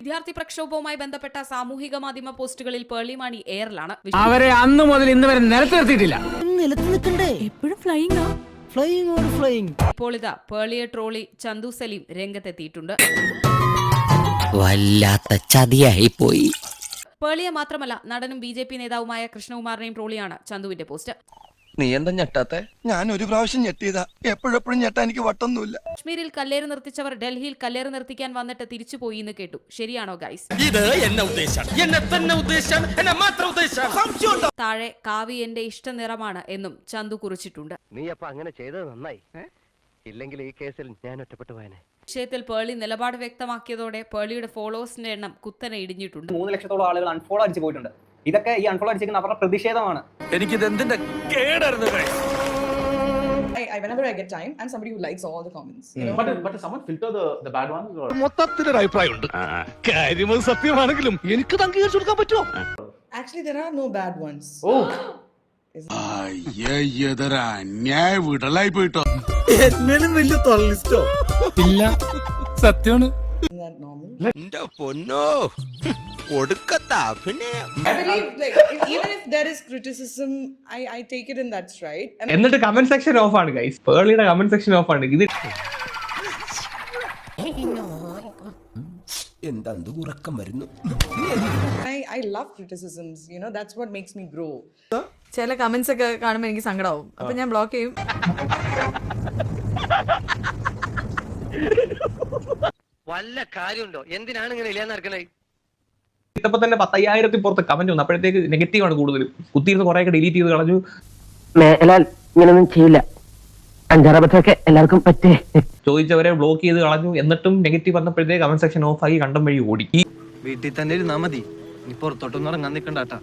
വിദ്യാർത്ഥി പ്രക്ഷോഭവുമായി ബന്ധപ്പെട്ട സാമൂഹിക മാധ്യമ പോസ്റ്റുകളിൽ പേർളി മാണി എയറിലാണ്. അവരെ അന്ന് മുതൽ ഇന്ന് വരെ നിലത്ത് നിർത്തിയിട്ടില്ല. എപ്പോഴും ഫ്ലൈയിങ്. ഇപ്പോൾ ഇതാ പേർളിയെ ട്രോളി ചന്തു സലീം രംഗത്തെത്തിയിട്ടുണ്ട്. വല്ലാത്ത ചതിയായി പോയി. പേർളിയെ മാത്രമല്ല നടനും BJP നേതാവുമായ കൃഷ്ണകുമാറിനെയും ട്രോളിയാണ് ചന്തുവിന്റെ പോസ്റ്റ്. നീ എന്താ ഞെട്ടാത്തെ? ഞാൻ ഒരു പ്രാവശ്യം ഞെട്ടിയതാ, എപ്പോഴെപ്പോഴും ഞെട്ടാ എനിക്ക് വട്ടൊന്നുമില്ല. കശ്മീരിൽ കല്ലേറ് നിർത്തിച്ചവർ ഡൽഹിയിൽ കല്ലേറ് നിർത്തിക്കാൻ വന്നിട്ട് തിരിച്ചുപോയി എന്ന് കേട്ടു. ശരിയാണോ ഗൈസ്? താഴെ കാവി എന്റെ ഇഷ്ട നിറമാണ് എന്നും ചന്തു കുറിച്ചിട്ടുണ്ട്. നീ അപ്പൊ അങ്ങനെ ചെയ്തത് നന്നായി, ഇല്ലെങ്കിൽ ഈ കേസിൽ ഞാൻ ഒറ്റപ്പെട്ടു പോയനെ. വിഷയത്തിൽ പേർളി നിലപാട് വ്യക്തമാക്കിയതോടെ പേർളിയുടെ ഫോളോവേഴ്സിന്റെ എണ്ണം കുത്തനെ ഇടിഞ്ഞിട്ടുണ്ട്. 3 ലക്ഷത്തോളം ആളുകൾ അൺഫോളോ അടിച്ചു പോയിട്ടുണ്ട്. ഇതൊക്കെ ഈ അൺഫോളോ അടിച്ചിരിക്കുന്ന അവരുടെ പ്രതിഷേധമാണ്. എനിക്കിത് എന്തിന്റെ കേടായിരുന്നു? Whenever I get time, I'm somebody who likes all the comments. You know? But someone filter the bad ones or മൊത്തത്തിലൊരു അഭിപ്രായമുണ്ട്. കാര്യം സത്യമാണെങ്കിലും എനിക്ക് അംഗീകരിച്ചു കൊടുക്കാൻ പറ്റുമോ? Actually, there are no bad ones. oh അന്യായ വിടലായി പോയിട്ടോ. എന്നാലും വലിയ തൊള്ളിസ്റ്റോ ഇല്ല, സത്യമാണ്. Isn't that normal? എന്റെ പൊന്നോ ഒടുക്കത്ത അഭിനയം. I believe, like, even if there is criticism, I take it in that stride. എന്നിട്ട് കമന്റ് സെക്ഷൻ ഓഫ് ആണ് ഗൈസ്. പേർളിയുടെ കമന്റ് സെക്ഷൻ ഓഫ് ആണ്. ഇത് എന്താ ഉറക്കം വരുന്നു? I love criticisms. You know, that's what makes me grow. ചില comments ഒക്കെ കാണുമ്പോൾ എനിക്ക് സങ്കടമാവും. അപ്പൊ ഞാൻ ബ്ലോക്ക് ചെയ്യും. വല്ല കാര്യമുണ്ടോ? എന്തിനാണ് ഇങ്ങനെ ഇല്ലാന്ന് നടക്കണേ? ഇതപ്പോ തന്നെ 10,000 പുറത്ത് കമന്റ് വന്നു. അപ്പോഴത്തേക്ക് നെഗറ്റീവ് ആണ് കൂടുതലും. കുത്തിയിരുന്ന് കുറെ ഒക്കെ ഡിലീറ്റ് ചെയ്ത് കളഞ്ഞു. മേലാൽ ഇങ്ങനൊന്നും ചെയ്യില്ല. 5-6 എല്ലാവർക്കും പറ്റേ. ചോദിച്ചവരെ ബ്ലോക്ക് ചെയ്ത് കളഞ്ഞു. എന്നിട്ടും നെഗറ്റീവ് വന്നപ്പോഴത്തേക്ക് കമന്റ് സെക്ഷൻ ഓഫ് ആയി കണ്ടം വഴി ഓടി. വീട്ടിൽ തന്നെ ഇരുന്നാ മതി, ഇനി പുറത്തോട്ടൊന്നും ഇറങ്ങാൻ നിൽക്കണ്ടാട്ടാ.